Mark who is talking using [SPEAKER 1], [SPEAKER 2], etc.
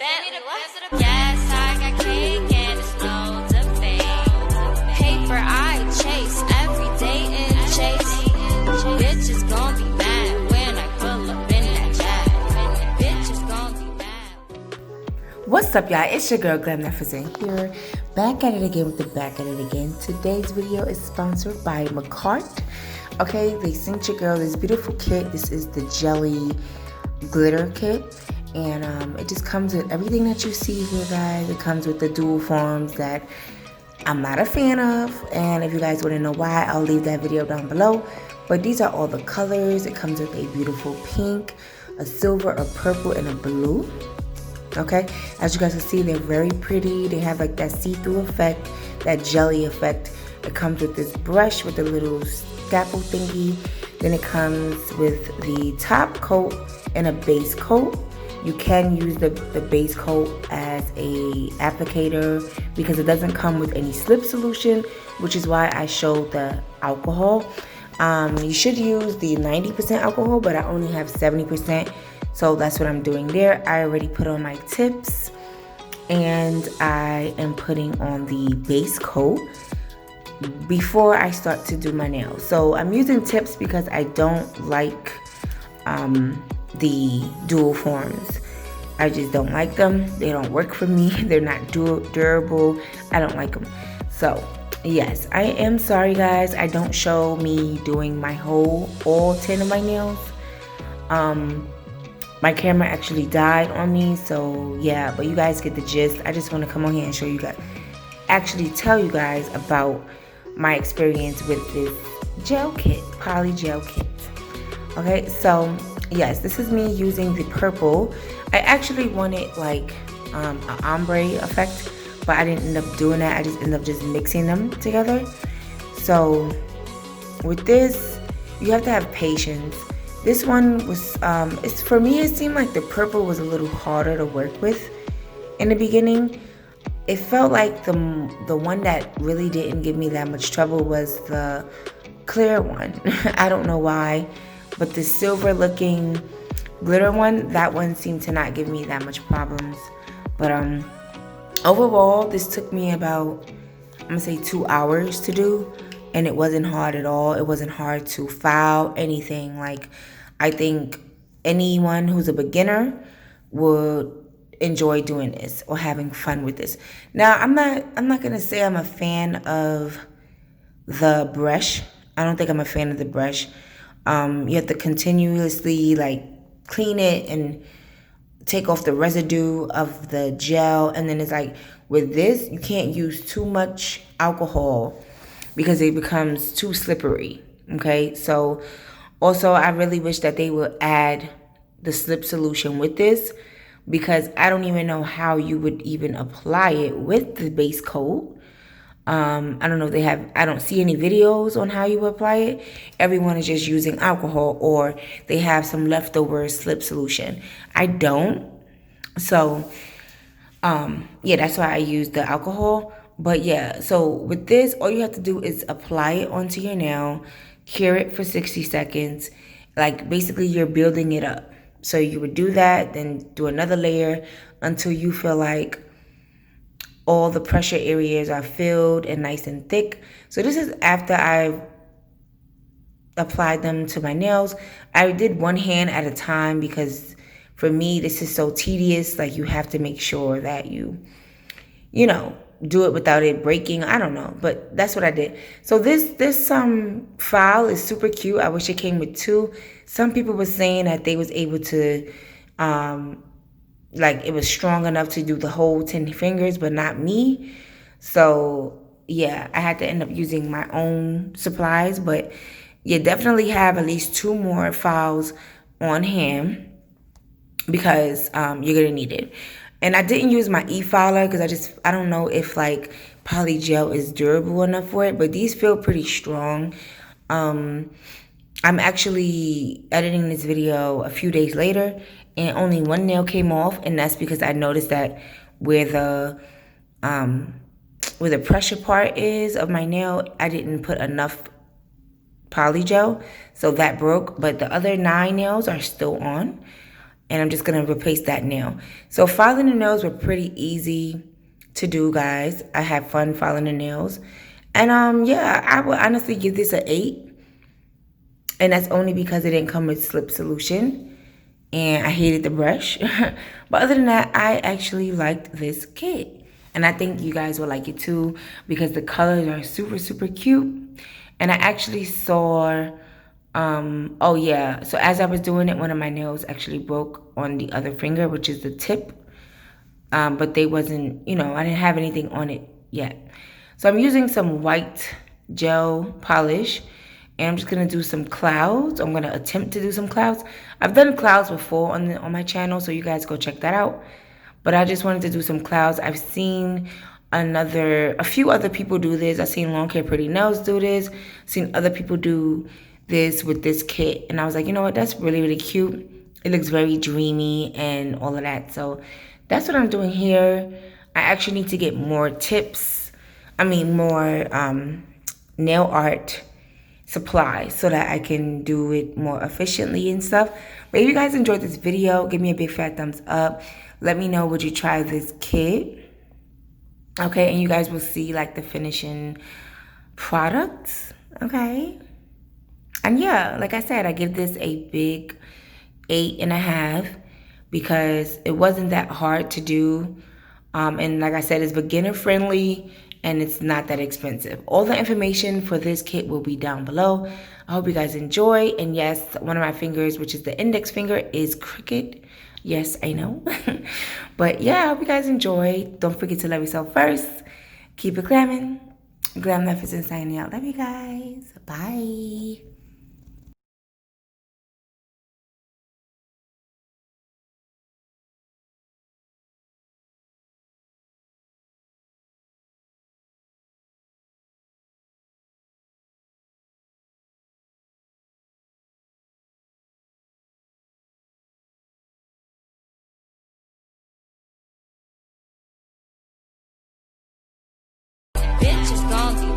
[SPEAKER 1] Yes, I got cake and it's no debate. Paper I chase every day in chase. Bitches gon' be mad when I pull up in that jag. Bitches gon' be mad.
[SPEAKER 2] What's up, y'all? It's your girl GlamNefercent here, back at it again with the back at it again. Today's video is sponsored by MAKARTT. Okay, they sent your girl this beautiful kit. This is the jelly glitter kit, and it just comes with everything that you see here, guys. It comes with the dual forms that I'm not a fan of, and if you guys want to know why, I'll leave that video down below. But these are all the colors. It comes with a beautiful pink, a silver, a purple, and a blue. Okay, as you guys can see, they're very pretty. They have like that see-through effect, that jelly effect. It comes with this brush with a little scalpel thingy. Then it comes with the top coat and a base coat. You can use the base coat as a applicator because it doesn't come with any slip solution, which is why I showed the alcohol. You should use the 90% alcohol, but I only have 70%. So that's what I'm doing there. I already put on my tips and I am putting on the base coat before I start to do my nails. So I'm using tips because I don't like the dual forms. I just don't like them. They don't work for me. They're not durable. I don't like them. So yes, I am sorry, guys. I don't show me doing my all 10 of my nails. My camera actually died on me, so yeah, but you guys get the gist. I just want to come on here and show you guys, actually tell you guys about my experience with this gel kit, Polygel kit. Okay, so yes, this is me using the purple. I actually wanted like an ombre effect, but I didn't end up doing that. I just ended up just mixing them together. So with this, you have to have patience. This one was, for me, it seemed like the purple was a little harder to work with in the beginning. It felt like the one that really didn't give me that much trouble was the clear one. I don't know why, but the silver looking glitter one, that one seemed to not give me that much problems. But overall, this took me about, I'm gonna say 2 hours to do. And it wasn't hard at all. It wasn't hard to file anything. Like, I think anyone who's a beginner would enjoy doing this or having fun with this. Now, I'm not gonna say I'm a fan of the brush. I don't think I'm a fan of the brush. You have to continuously like clean it and take off the residue of the gel. And then it's like with this, you can't use too much alcohol because it becomes too slippery. Okay, so also I really wish that they would add the slip solution with this, because I don't even know how you would even apply it with the base coat. I don't know if they have, I don't see any videos on how you apply it. Everyone is just using alcohol, or they have some leftover slip solution. I don't. So yeah, that's why I use the alcohol. But yeah, so with this, all you have to do is apply it onto your nail, cure it for 60 seconds. Like basically you're building it up. So you would do that, then do another layer until you feel like all the pressure areas are filled and nice and thick. So this is after I've applied them to my nails. I did one hand at a time because for me, this is so tedious. Like you have to make sure that you know, do it without it breaking. I don't know, but that's what I did. So this file is super cute. I wish it came with 2. Some people were saying that they was able to like it was strong enough to do the whole 10 fingers, but not me. So yeah, I had to end up using my own supplies. But you definitely have at least 2 more files on hand because you're gonna need it. And I didn't use my e-filer because I don't know if like Polygel is durable enough for it, but these feel pretty strong. I'm actually editing this video a few days later and only 1 nail came off, and that's because I noticed that where the pressure part is of my nail, I didn't put enough Polygel, so that broke. But the other 9 nails are still on. and I'm just gonna replace that nail. So filing the nails were pretty easy to do, guys. I had fun filing the nails. And yeah, I would honestly give this an 8. And that's only because it didn't come with slip solution. And I hated the brush. But other than that, I actually liked this kit. And I think you guys will like it too, because the colors are super, super cute. And I actually saw, oh yeah, so as I was doing it, one of my nails actually broke on the other finger, which is the tip. But they wasn't, you know, I didn't have anything on it yet. So I'm using some white gel polish, and I'm just gonna do some clouds. I'm gonna attempt to do some clouds. I've done clouds before on my channel, so you guys go check that out. But I just wanted to do some clouds. I've seen a few other people do this. I've seen Long Hair Pretty Nails do this. Seen other people do this with this kit, and I was like, you know what? That's really, really cute. It looks very dreamy and all of that. So that's what I'm doing here. I actually need to get more tips. I mean, more nail art supplies so that I can do it more efficiently and stuff. But if you guys enjoyed this video, give me a big fat thumbs up. Let me know, would you try this kit? Okay, and you guys will see like the finishing products. Okay. And yeah, like I said, I give this a big 8.5 because it wasn't that hard to do. And like I said, it's beginner friendly and it's not that expensive. All the information for this kit will be down below. I hope you guys enjoy. And yes, one of my fingers, which is the index finger, is crooked. Yes, I know. But yeah, I hope you guys enjoy. Don't forget to love yourself first. Keep it glamming. Glam.Nefercent signing out. Love you guys. Bye.
[SPEAKER 1] Bitch is gon' be